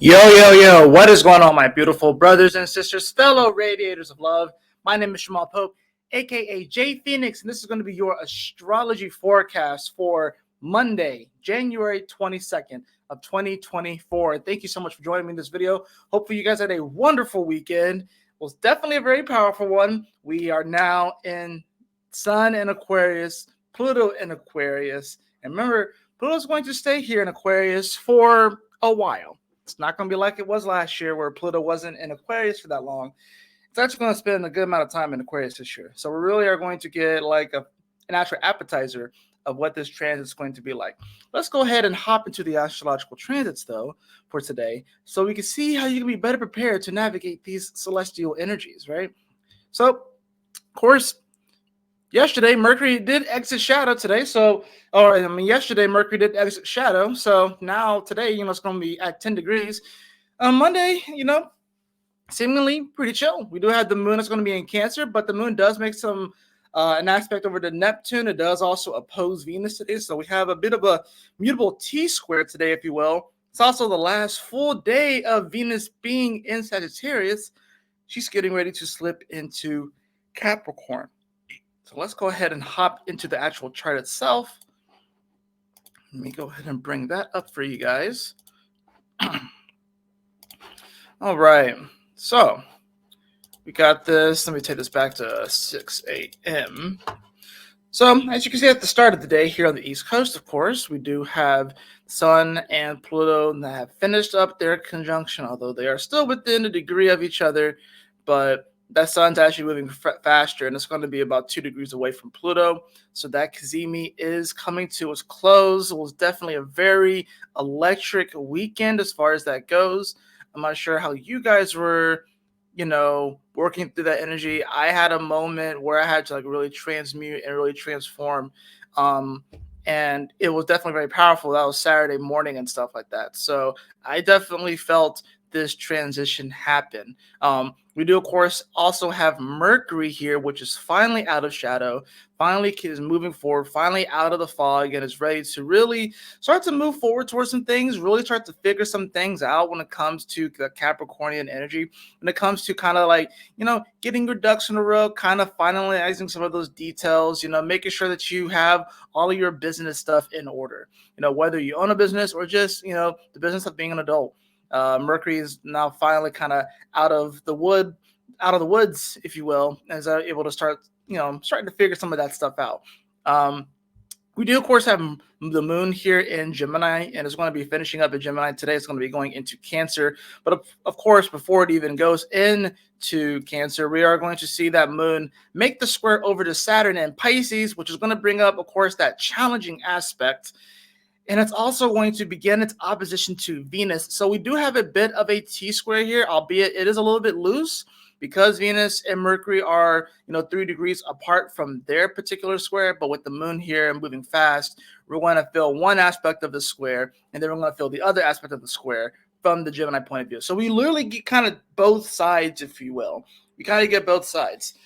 Yo, what is going on, my beautiful brothers and sisters, fellow radiators of love? My name is Shamal Pope, aka J Phoenix, and this is going to be your astrology forecast for Monday, January 22nd of 2024. Thank you so much for joining me in this video. Hopefully, you guys had a wonderful weekend. It was definitely a very powerful one. We are now in Sun in Aquarius, Pluto in Aquarius, and remember, Pluto's going to stay here in Aquarius for a while. It's not going to be like it was last year where Pluto wasn't in Aquarius for that long. It's actually going to spend a good amount of time in Aquarius this year. So we really are going to get like an actual appetizer of what this transit is going to be like. Let's go ahead and hop into the astrological transits, though, for today, so we can see how you can be better prepared to navigate these celestial energies, right? So, of course, yesterday Mercury did exit shadow today, yesterday Mercury did exit shadow, so now today, it's going to be at 10 degrees. On Monday, seemingly pretty chill. We do have the moon that's going to be in Cancer, but the moon does make some an aspect over to Neptune. It does also oppose Venus today, so we have a bit of a mutable T-square today, if you will. It's also the last full day of Venus being in Sagittarius. She's getting ready to slip into Capricorn. So let's go ahead and hop into the actual chart itself. Let me go ahead and bring that up for you guys. All right. So we got this. Let me take this back to 6 a.m. So as you can see at the start of the day here on the East Coast, of course, we do have Sun and Pluto that have finished up their conjunction, although they are still within a degree of each other. But that Sun's actually moving faster, and it's going to be about 2 degrees away from Pluto. So that Cazimi is coming to its close. It was definitely a very electric weekend as far as that goes. I'm not sure how you guys were, working through that energy. I had a moment where I had to really transmute and really transform. And it was definitely very powerful. That was Saturday morning and stuff like that. So I definitely felt this transition happen. We do, of course, also have Mercury here, which is finally out of shadow, finally is moving forward, finally out of the fog, and is ready to really start to move forward towards some things, really start to figure some things out when it comes to the Capricornian energy, when it comes to kind of getting your ducks in a row, kind of finalizing some of those details, making sure that you have all of your business stuff in order, whether you own a business or just, the business of being an adult. Mercury is now finally kind of out of the woods, if you will, and is able to start, starting to figure some of that stuff out. We do, of course, have the moon here in Gemini, and it's going to be finishing up in Gemini today. It's going to be going into Cancer. But of course, before it even goes into Cancer, we are going to see that moon make the square over to Saturn in Pisces, which is going to bring up, of course, that challenging aspect. And it's also going to begin its opposition to Venus. So we do have a bit of a T-square here, albeit it is a little bit loose because Venus and Mercury are, 3 degrees apart from their particular square. But with the moon here and moving fast, we're going to feel one aspect of the square, and then we're going to feel the other aspect of the square from the Gemini point of view. So we literally get kind of both sides, if you will. We kind of get both sides.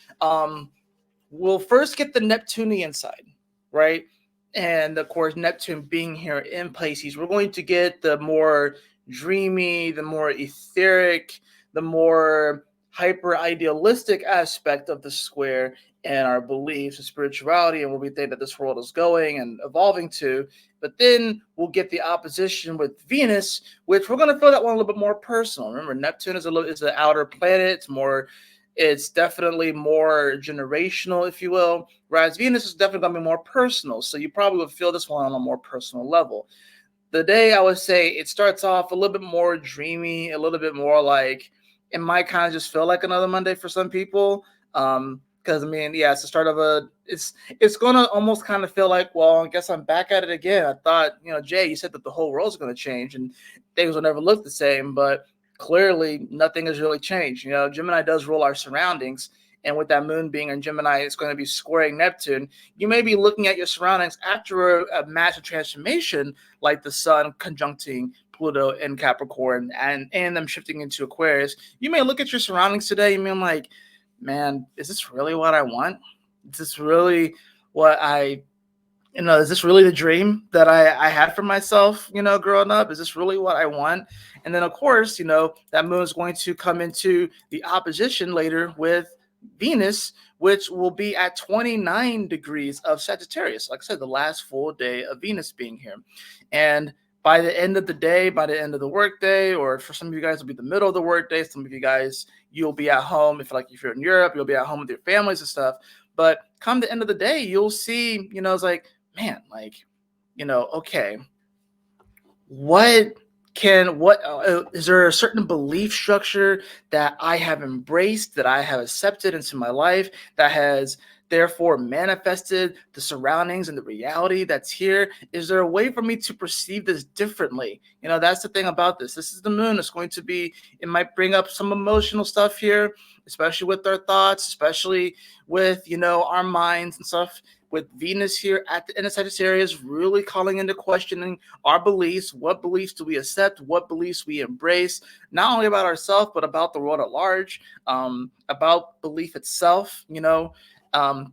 We'll first get the Neptunian side, right? And of course, Neptune being here in Pisces, we're going to get the more dreamy, the more etheric, the more hyper idealistic aspect of the square and our beliefs and spirituality and where we think that this world is going and evolving to. But then we'll get the opposition with Venus, which we're going to feel that one a little bit more personal. Remember, Neptune is an outer planet. It's definitely more generational, if you will, whereas Venus is definitely going to be more personal. So you probably will feel this one on a more personal level. The day, I would say, it starts off a little bit more dreamy, a little bit more like, it might kind of just feel like another Monday for some people. Because it's the start of it's going to almost kind of feel like, well, I guess I'm back at it again. I thought, Jay, you said that the whole world's going to change and things will never look the same, but clearly nothing has really changed. Gemini does rule our surroundings, and with that moon being in Gemini, it's going to be squaring Neptune. You may be looking at your surroundings after a massive transformation like the sun conjuncting Pluto in Capricorn and them shifting into Aquarius. You may look at your surroundings today and be like, man, is this really what I want? Is this really what I Is this really the dream that I had for myself, growing up? Is this really what I want? And then, of course, that moon is going to come into the opposition later with Venus, which will be at 29 degrees of Sagittarius. Like I said, the last full day of Venus being here. And by the end of the day, by the end of the workday, or for some of you guys, it'll be the middle of the workday. Some of you guys, you'll be at home. If you're in Europe, you'll be at home with your families and stuff. But come the end of the day, you'll see, it's like, man, like, okay, what is there a certain belief structure that I have embraced, that I have accepted into my life, that has therefore manifested the surroundings and the reality that's here? Is there a way for me to perceive this differently? That's the thing about this. This is the moon. It's going to be, it might bring up some emotional stuff here, especially with our thoughts, especially with, our minds and stuff. With Venus here at the end of Sagittarius, really calling into questioning our beliefs. What beliefs do we accept? What beliefs we embrace? Not only about ourselves, but about the world at large, about belief itself, and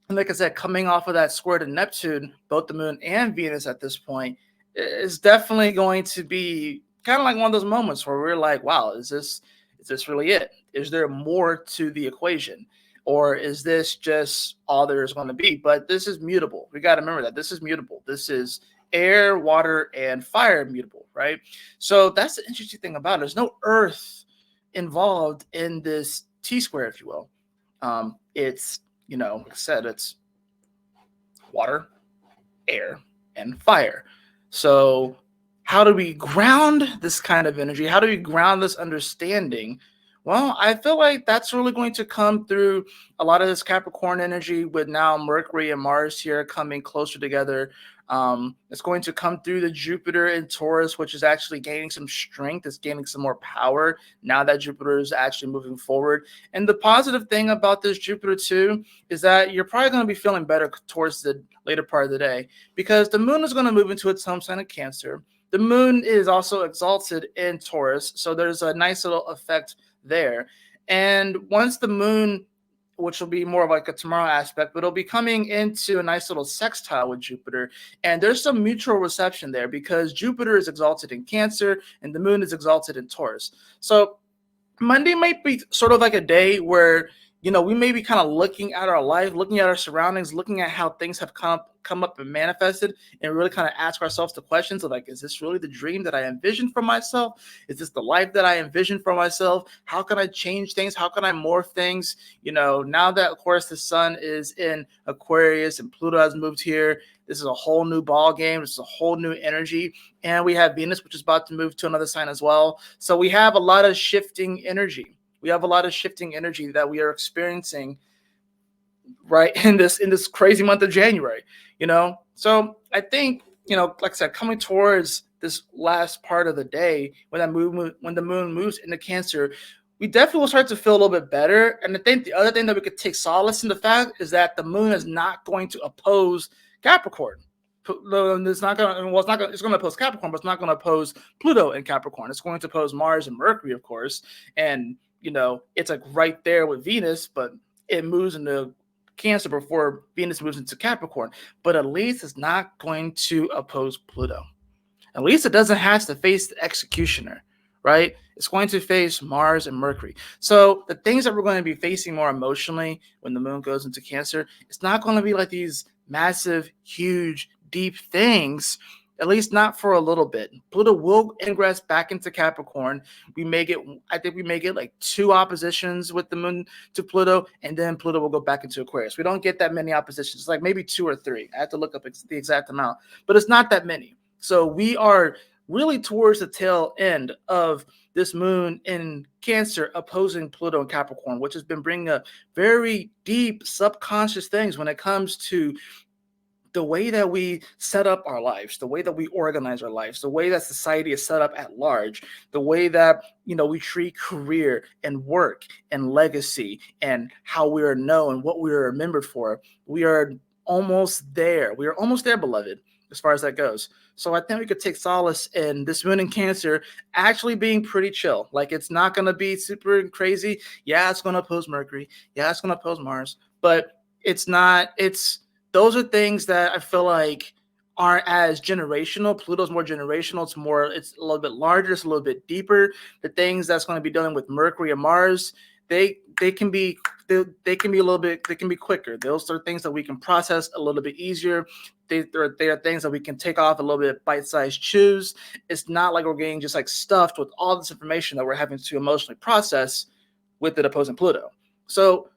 like I said, coming off of that square to Neptune, both the moon and Venus at this point, is definitely going to be kind of like one of those moments where we're like, wow, is this really it? Is there more to the equation? Or is this just all there is going to be? But this is mutable. We got to remember that this is mutable. This is air, water, and fire mutable, right? So that's the interesting thing about it. There's no earth involved in this T square, if you will. It's, like I said, it's water, air, and fire. So how do we ground this kind of energy? How do we ground this understanding? Well, I feel like that's really going to come through a lot of this Capricorn energy with now Mercury and Mars here coming closer together. It's going to come through the Jupiter in Taurus, which is actually gaining some strength. It's gaining some more power now that Jupiter is actually moving forward. And the positive thing about this Jupiter too is that you're probably going to be feeling better towards the later part of the day, because the moon is going to move into its home sign of Cancer. The moon is also exalted in Taurus, so there's a nice little effect there. And once the moon, which will be more of like a tomorrow aspect, but it'll be coming into a nice little sextile with Jupiter. And there's some mutual reception there because Jupiter is exalted in Cancer and the moon is exalted in Taurus. So Monday might be sort of like a day where, we may be kind of looking at our life, looking at our surroundings, looking at how things have come up and manifested, and really kind of ask ourselves the questions of like, is this really the dream that I envisioned for myself? Is this the life that I envisioned for myself? How can I change things? How can I morph things? Now that, of course, the sun is in Aquarius and Pluto has moved here, this is a whole new ball game. This is a whole new energy. And we have Venus, which is about to move to another sign as well. So we have a lot of shifting energy. We have a lot of shifting energy that we are experiencing right in this crazy month of January, So I think, like I said, coming towards this last part of the day when the moon moves into Cancer, we definitely will start to feel a little bit better. And I think the other thing that we could take solace in the fact is that the moon is not going to oppose Capricorn. It's not going to oppose Capricorn, but it's not going to oppose Pluto in Capricorn. It's going to oppose Mars and Mercury, of course. And, it's like right there with Venus, but it moves into Cancer before Venus moves into Capricorn. But at least it's not going to oppose Pluto. At least it doesn't have to face the executioner, right? It's going to face Mars and Mercury. So the things that we're going to be facing more emotionally when the moon goes into Cancer, it's not going to be like these massive, huge, deep things, at least not for a little bit. Pluto will ingress back into Capricorn. I think we may get like 2 oppositions with the moon to Pluto, and then Pluto will go back into Aquarius. We don't get that many oppositions. It's like maybe 2 or 3. I have to look up the exact amount, but it's not that many. So we are really towards the tail end of this moon in Cancer opposing Pluto in Capricorn, which has been bringing up very deep subconscious things when it comes to the way that we set up our lives, the way that we organize our lives, the way that society is set up at large, the way that, we treat career and work and legacy and how we are known, what we are remembered for. We are almost there. We are almost there, beloved, as far as that goes. So I think we could take solace in this moon in Cancer actually being pretty chill. Like, it's not going to be super crazy. Yeah, it's going to oppose Mercury. Yeah, it's going to oppose Mars, but it's not, it's those are things that I feel like aren't as generational. Pluto's more generational. It's a little bit larger. It's a little bit deeper. The things that's going to be dealing with Mercury and Mars, they can be they can be a little bit, they can be quicker. Those are things that we can process a little bit easier. They are things that we can take off a little bit bite-sized chews. It's not like we're getting just like stuffed with all this information that we're having to emotionally process with it opposing Pluto. So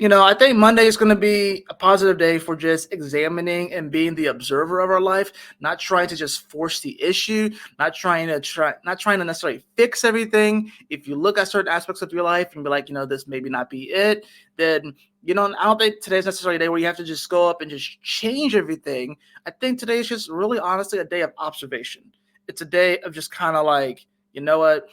I think Monday is going to be a positive day for just examining and being the observer of our life, not trying to just force the issue, not trying to necessarily fix everything. If you look at certain aspects of your life and be like, this maybe not be it, then I don't think today's necessarily a day where you have to just go up and just change everything. I think today is just really honestly a day of observation. It's a day of just kind of like, you know what?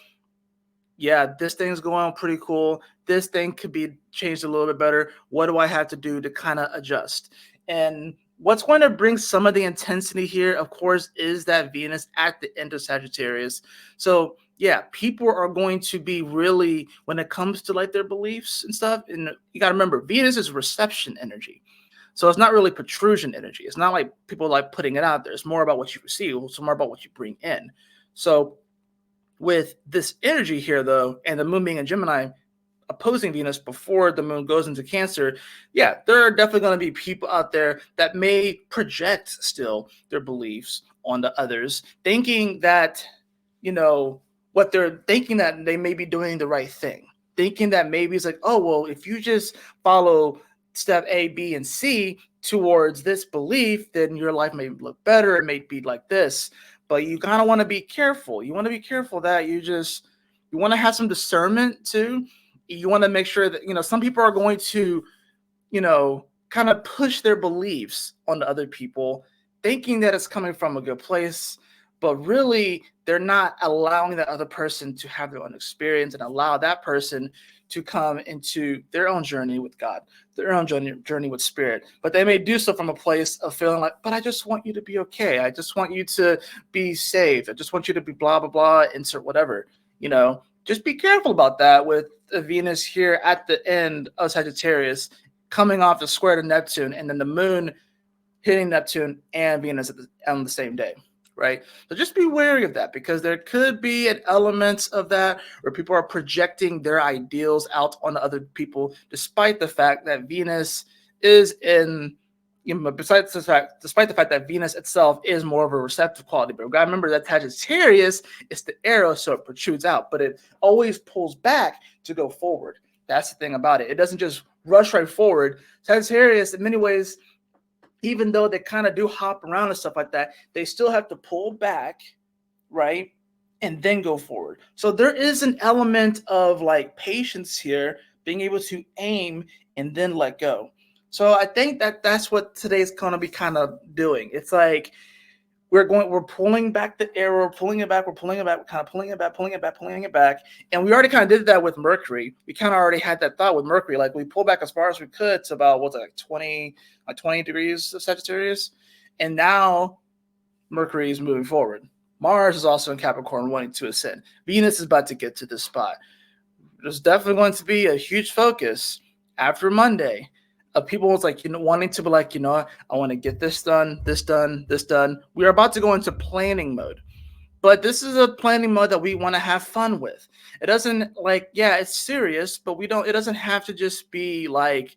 Yeah, this thing's going pretty cool. This thing could be changed a little bit better. What do I have to do to kind of adjust? And what's going to bring some of the intensity here, of course, is that Venus at the end of Sagittarius. So yeah, people are going to be really, when it comes to like their beliefs and stuff, and you got to remember, Venus is reception energy. So it's not really protrusion energy. It's not like people like putting it out there. It's more about what you receive. It's more about what you bring in. So with this energy here, though, and the moon being in Gemini opposing Venus before the moon goes into Cancer, yeah, there are definitely going to be people out there that may project still their beliefs on the others, thinking that, what they're thinking that they may be doing the right thing, thinking that maybe it's like, oh, well, if you just follow step A, B, and C towards this belief, then your life may look better. It may be like this. But you kind of want to be careful. You want to be careful that you want to have some discernment too. You want to make sure that, some people are going to, kind of push their beliefs onto other people, thinking that it's coming from a good place, but really they're not allowing that other person to have their own experience and allow that person to come into their own journey with God, their own journey with spirit. But they may do so from a place of feeling like, but I just want you to be okay. I just want you to be saved. I just want you to be blah, blah, blah, insert whatever. Just be careful about that with Venus here at the end of Sagittarius, coming off the square to Neptune, and then the moon hitting Neptune and Venus on the same day. Right? So just be wary of that, because there could be an element of that where people are projecting their ideals out on other people, despite the fact that Venus is despite the fact that Venus itself is more of a receptive quality. But we gotta remember that Sagittarius is the arrow, so it protrudes out, but it always pulls back to go forward. That's the thing about it. It doesn't just rush right forward. Sagittarius, in many ways, even though they kind of do hop around and stuff like that, they still have to pull back, right? And then go forward. So there is an element of like patience here, being able to aim and then let go. So I think that that's what today's going to be kind of doing. It's like we're pulling back the arrow, pulling it back, we're kind of pulling it back. And we already kind of did that with Mercury. We kind of already had that thought with Mercury. Like we pulled back as far as we could to about, what's it, like 20 degrees of Sagittarius. And now Mercury is moving forward. Mars is also in Capricorn wanting to ascend. Venus is about to get to this spot. There's definitely going to be a huge focus after Monday of people was like, wanting to be like, I want to get this done, this done, this done. We are about to go into planning mode. But this is a planning mode that we want to have fun with. It doesn't it's serious, but it doesn't have to just be like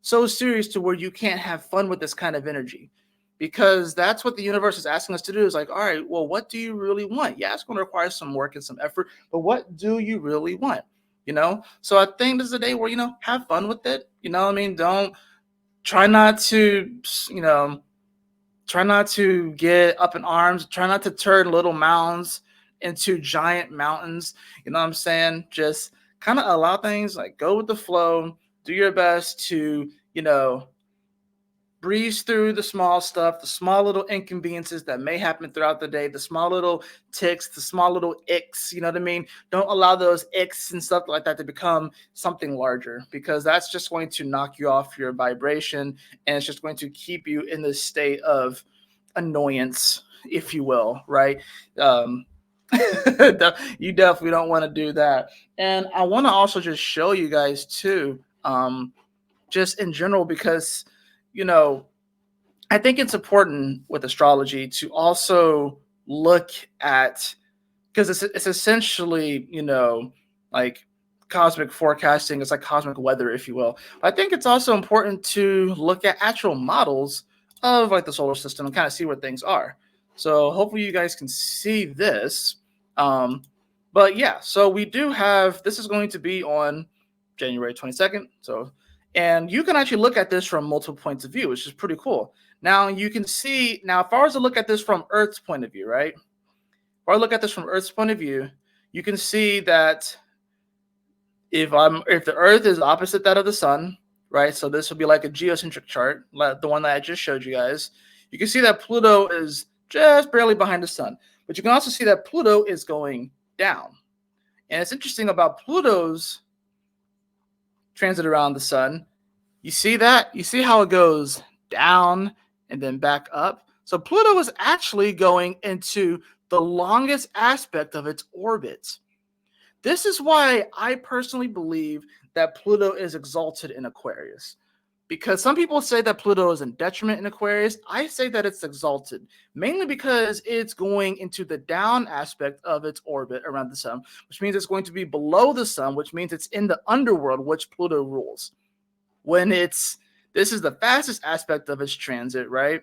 so serious to where you can't have fun with this kind of energy. Because that's what the universe is asking us to do, is like, all right, well, what do you really want? Yeah, it's going to require some work and some effort, but what do you really want? So I think this is a day where, have fun with it. Don't try not to, try not to get up in arms. Try not to turn little mounds into giant mountains. You know what I'm saying? Just kind of allow things, like go with the flow, do your best to, breeze through the small stuff, the small little inconveniences that may happen throughout the day, the small little ticks, the small little icks, you know what I mean? Don't allow those icks and stuff like that to become something larger, because that's just going to knock you off your vibration, and it's just going to keep you in this state of annoyance, if you will, right? You definitely don't want to do that. And I want to also just show you guys too, just in general, because, I think it's important with astrology to also look at, because it's essentially, like cosmic forecasting. It's like cosmic weather, if you will. But I think it's also important to look at actual models of like the solar system and kind of see where things are. So hopefully you guys can see this. Um, but yeah, so we do have, this is going to be on January 22nd. So, and you can actually look at this from multiple points of view, which is pretty cool. Now you can see, now if I was to look at this from Earth's point of view, right? Or look at this from Earth's point of view, you can see that if the Earth is opposite that of the Sun, right? So this would be like a geocentric chart, like the one that I just showed you guys. You can see that Pluto is just barely behind the Sun, but you can also see that Pluto is going down. And it's interesting about Pluto's transit around the Sun. You see that? You see how it goes down and then back up? So Pluto is actually going into the longest aspect of its orbit. This is why I personally believe that Pluto is exalted in Aquarius. Because some people say that Pluto is in detriment in Aquarius. I say that it's exalted, mainly because it's going into the down aspect of its orbit around the Sun, which means it's going to be below the Sun, which means it's in the underworld, which Pluto rules. This is the fastest aspect of its transit, right?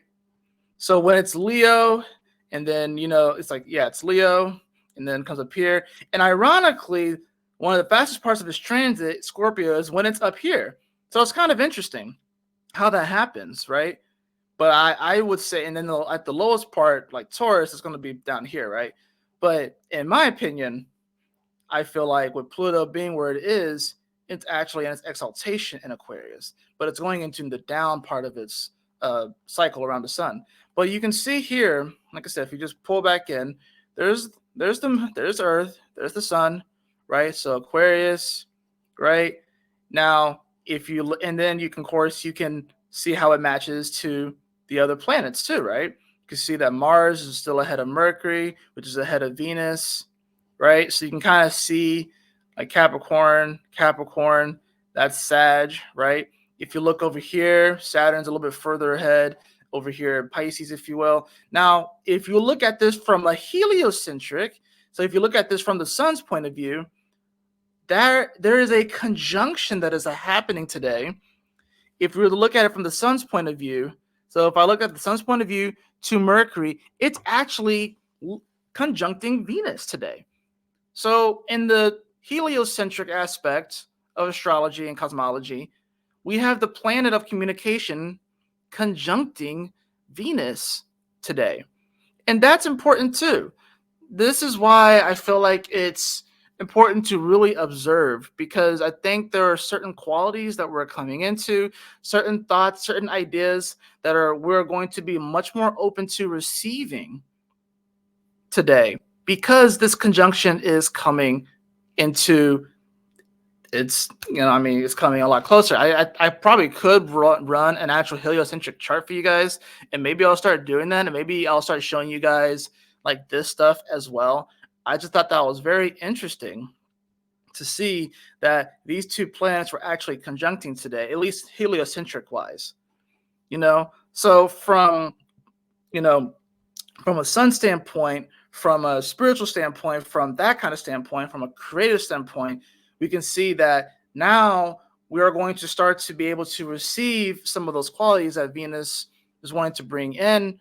So when it's Leo, and then it's like, yeah, it's Leo, and then comes up here. And ironically, one of the fastest parts of its transit, Scorpio, is when it's up here. So it's kind of interesting how that happens, right? But I would say, and then at the lowest part, like Taurus, is going to be down here, right? But in my opinion, I feel like with Pluto being where it is, it's actually in its exaltation in Aquarius, but it's going into the down part of its cycle around the Sun. But you can see here, like I said, if you just pull back in, there's there's Earth, there's the Sun, right? So Aquarius, right? Now, if you and then you can, of course, you can see how it matches to the other planets too, right? You can see that Mars is still ahead of Mercury, which is ahead of Venus, right? So you can kind of see like Capricorn, that's Sag, right? If you look over here, Saturn's a little bit further ahead over here, Pisces, if you will. Now, if you look at this from a heliocentric, so if you look at this from the Sun's point of view, there is a conjunction that is happening today. If we were to look at it from the Sun's point of view, so if I look at the Sun's point of view to Mercury, it's actually conjuncting Venus today. So in the heliocentric aspect of astrology and cosmology, we have the planet of communication conjuncting Venus today. And that's important too. This is why I feel like it's important to really observe, because I think there are certain qualities that we're coming into, certain thoughts, certain ideas that we're going to be much more open to receiving today, because this conjunction is coming into it's coming a lot closer. I probably could run an actual heliocentric chart for you guys, and maybe I'll start doing that, and maybe I'll start showing you guys like this stuff as well. I just thought that was very interesting to see that these two planets were actually conjuncting today, at least heliocentric wise. So from a sun standpoint, from a spiritual standpoint, from that kind of standpoint, from a creative standpoint, we can see that now we are going to start to be able to receive some of those qualities that Venus is wanting to bring in,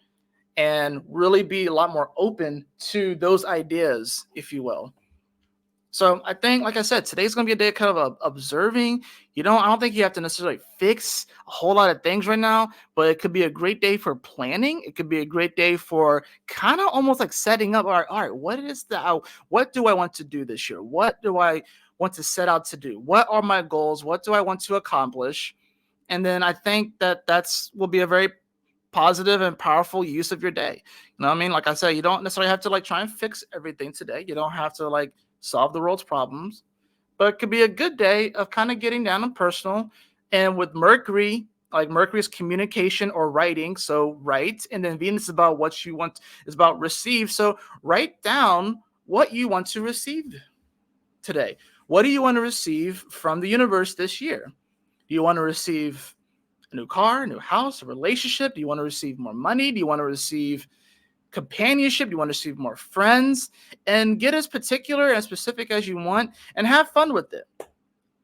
and really be a lot more open to those ideas, if you will. So I think, like I said, today's going to be a day kind of observing. I don't think you have to necessarily fix a whole lot of things right now, but it could be a great day for planning. It could be a great day for kind of almost like setting up. All right, what do I want to do this year? What do I want to set out to do? What are my goals? What do I want to accomplish? And then I think that will be a very positive and powerful use of your day. You know what I mean? Like I said, you don't necessarily have to like try and fix everything today. You don't have to like solve the world's problems, but it could be a good day of kind of getting down and personal. And with Mercury, like Mercury's communication or writing, so write, and then Venus is about what you want, is about receive. So write down what you want to receive today. What do you want to receive from the universe this year? Do you want to receive a new car, a new house, a relationship? Do you want to receive more money? Do you want to receive companionship? Do you want to receive more friends? And get as particular and specific as you want and have fun with it.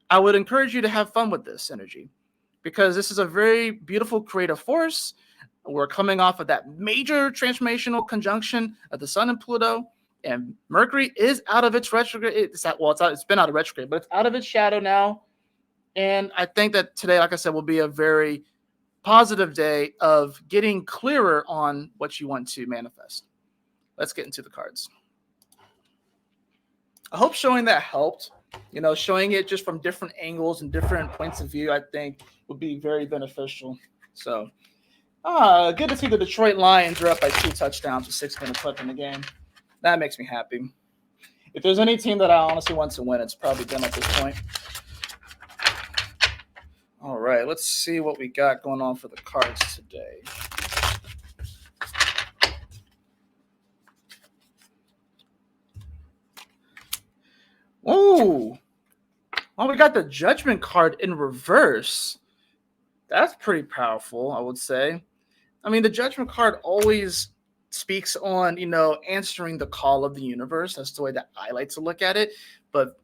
I would encourage you to have fun with this energy because this is a very beautiful creative force. We're coming off of that major transformational conjunction of the Sun and Pluto, and Mercury is out of its retrograde. It's been out of retrograde, but it's out of its shadow now. And I think that today, like I said, will be a very positive day of getting clearer on what you want to manifest. Let's get into the cards. I hope showing that helped. Showing it just from different angles and different points of view, I think would be very beneficial. So, good to see the Detroit Lions are up by 2 touchdowns with 6 minutes left in the game. That makes me happy. If there's any team that I honestly want to win, it's probably them at this point. All right, let's see what we got going on for the cards today. Oh, well, we got the Judgment card in reverse. That's pretty powerful, I would say. I mean, the Judgment card always speaks on, answering the call of the universe. That's the way that I like to look at it. But,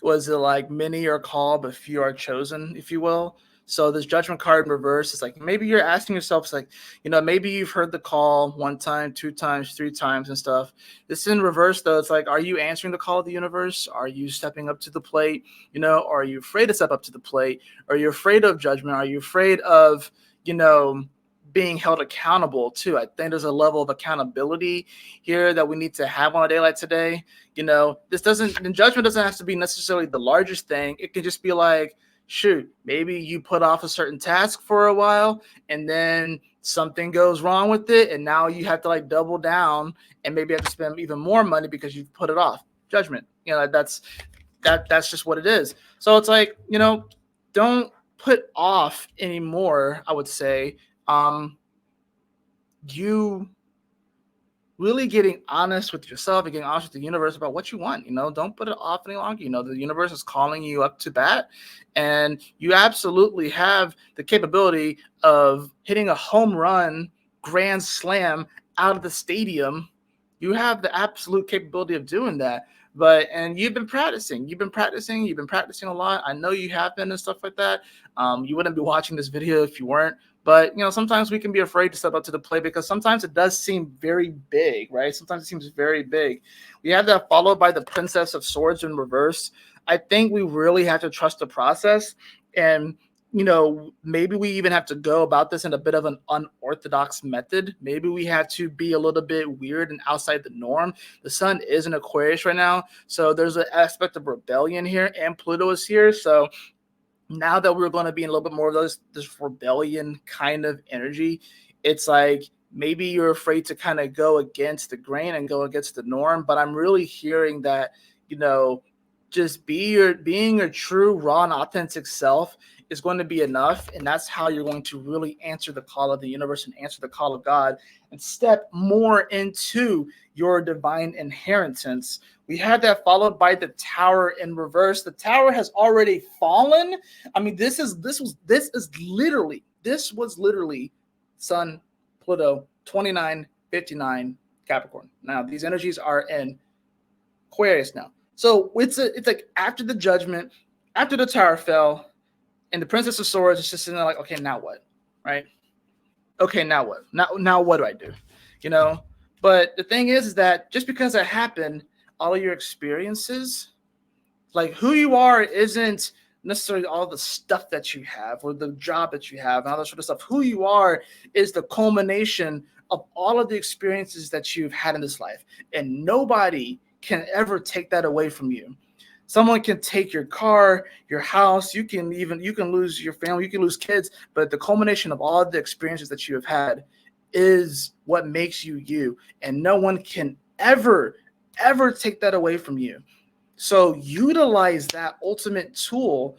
was it like many are called, but few are chosen, if you will? So this Judgment card in reverse is like, maybe you're asking yourself, it's like, maybe you've heard the call 1 time, 2 times, 3 times and stuff. This in reverse, though, it's like, are you answering the call of the universe? Are you stepping up to the plate? Are you afraid to step up to the plate? Are you afraid of judgment? Are you afraid of, being held accountable too? I think there's a level of accountability here that we need to have on a day like today. Judgment doesn't have to be necessarily the largest thing. It can just be like, shoot, maybe you put off a certain task for a while and then something goes wrong with it. And now you have to like double down and maybe have to spend even more money because you've put it off. Judgment, that's just what it is. So it's like, don't put off anymore, I would say. You really getting honest with yourself and getting honest with the universe about what you want. Don't put it off any longer. The universe is calling you up to bat, and you absolutely have the capability of hitting a home run, grand slam out of the stadium. You have the absolute capability of doing that. And you've been practicing a lot. I know you have been and stuff like that. You wouldn't be watching this video if you weren't. But, sometimes we can be afraid to step up to the plate because sometimes it does seem very big, right? Sometimes it seems very big. We have that followed by the Princess of Swords in reverse. I think we really have to trust the process. And, maybe we even have to go about this in a bit of an unorthodox method. Maybe we have to be a little bit weird and outside the norm. The Sun is in Aquarius right now. So there's an aspect of rebellion here, and Pluto is here. So now that we're going to be in a little bit more of this rebellion kind of energy, it's like maybe you're afraid to kind of go against the grain and go against the norm. But I'm really hearing that, just being your true, raw, and authentic self is going to be enough. And that's how you're going to really answer the call of the universe and answer the call of God and step more into your divine inheritance. We had that followed by the Tower in reverse. The Tower has already fallen. I mean, this was literally Sun, Pluto, 2959 Capricorn. Now, these energies are in Aquarius now. So it's like after the Judgment, after the Tower fell, and the Princess of Swords is just sitting there like, okay, now what? Right? Okay, now what? Now what do I do? But the thing is that just because it happened, all of your experiences, like who you are isn't necessarily all the stuff that you have or the job that you have and all that sort of stuff. Who you are is the culmination of all of the experiences that you've had in this life. And nobody can ever take that away from you. Someone can take your car, your house, you can lose your family, you can lose kids, but the culmination of all of the experiences that you have had is what makes you you. And no one can ever take that away from you. So utilize that ultimate tool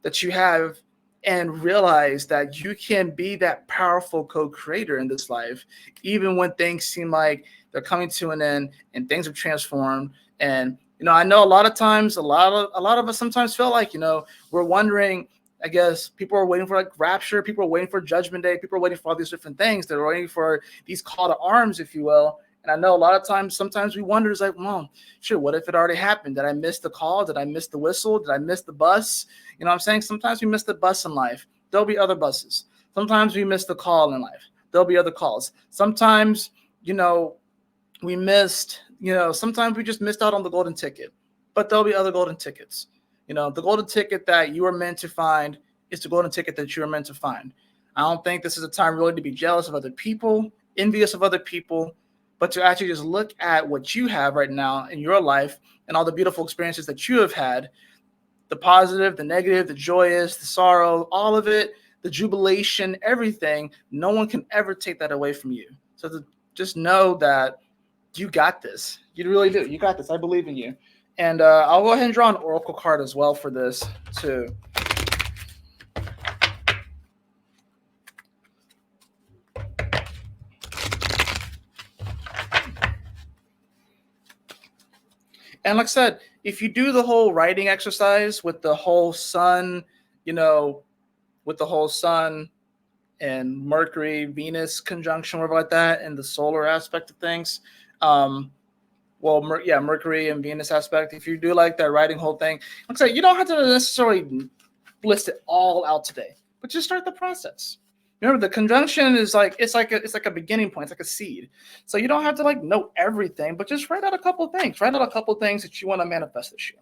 that you have and realize that you can be that powerful co-creator in this life, even when things seem like they're coming to an end and things have transformed and I know a lot of times, a lot of us sometimes feel like, we're wondering. I guess people are waiting for like rapture. People are waiting for Judgment Day. People are waiting for all these different things. They're waiting for these call to arms, if you will. And I know a lot of times, sometimes we wonder, it's like, well, sure, what if it already happened? Did I miss the call? Did I miss the whistle? Did I miss the bus? You know what I'm saying? Sometimes we miss the bus in life. There'll be other buses. Sometimes we miss the call in life. There'll be other calls. Sometimes, we missed, sometimes we just missed out on the golden ticket, but there'll be other golden tickets. The golden ticket that you are meant to find is the golden ticket that you are meant to find. I don't think this is a time really to be jealous of other people, envious of other people, but to actually just look at what you have right now in your life and all the beautiful experiences that you have had, the positive, the negative, the joyous, the sorrow, all of it, the jubilation, everything. No one can ever take that away from you. So just know that you got this. You really do. You got this. I believe in you. And I'll go ahead and draw an oracle card as well for this too. And like I said, if you do the whole writing exercise with the whole sun, with the whole sun and Mercury, Venus conjunction, whatever like that, and the solar aspect of things, Mercury and Venus aspect. If you do like that writing whole thing, like I said, you don't have to necessarily list it all out today, but just start the process. Remember, the conjunction is it's like a beginning point. It's like a seed. So you don't have to know everything, but just write out a couple of things. Write out a couple of things that you want to manifest this year,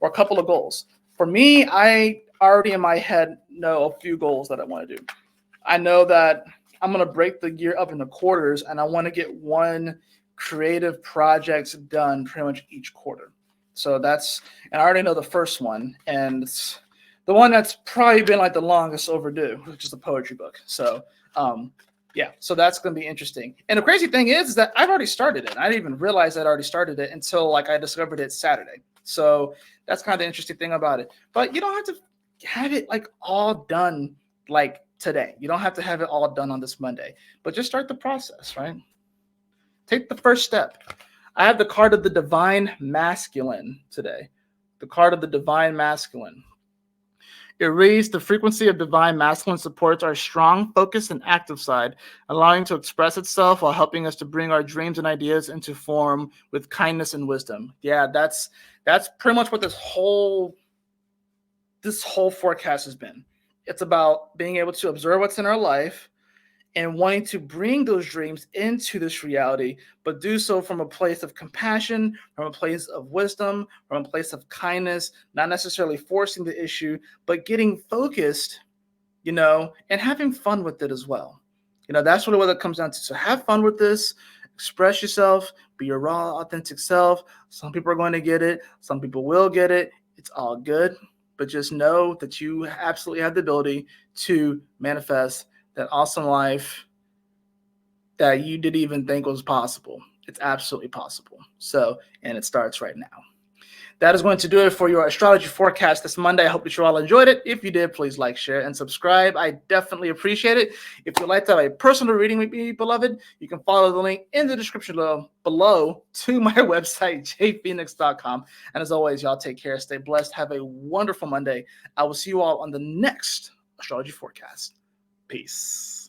or a couple of goals. For me, I already in my head know a few goals that I want to do. I know that I'm going to break the year up into quarters, and I want to get one creative project done pretty much each quarter. So and I already know the first one, and it's the one that's probably been the longest overdue, which is the poetry book. So, so that's going to be interesting. And the crazy thing is that I've already started it. I didn't even realize I'd already started it until I discovered it Saturday. So that's kind of the interesting thing about it. But you don't have to have it all done today. You don't have to have it all done on this Monday, but just start the process, right? Take the first step. I have the card of the Divine Masculine today. The card of the Divine Masculine. It reads, the frequency of Divine Masculine supports our strong, focused, and active side, allowing it to express itself while helping us to bring our dreams and ideas into form with kindness and wisdom. Yeah, that's pretty much what this whole forecast has been. It's about being able to observe what's in our life and wanting to bring those dreams into this reality, but do so from a place of compassion, from a place of wisdom, from a place of kindness, not necessarily forcing the issue, but getting focused, and having fun with it as well. That's really what it comes down to. So have fun with this, express yourself, be your raw, authentic self. Some people are going to get it. Some people will get it. It's all good, but just know that you absolutely have the ability to manifest that awesome life that you didn't even think was possible. It's absolutely possible. So, and it starts right now. That is going to do it for your astrology forecast this Monday. I hope that you all enjoyed it. If you did, please like, share, and subscribe. I definitely appreciate it. If you'd like to have a personal reading with me, beloved, you can follow the link in the description below to my website, jphoenix.com. And as always, y'all take care, stay blessed, have a wonderful Monday. I will see you all on the next astrology forecast. Peace.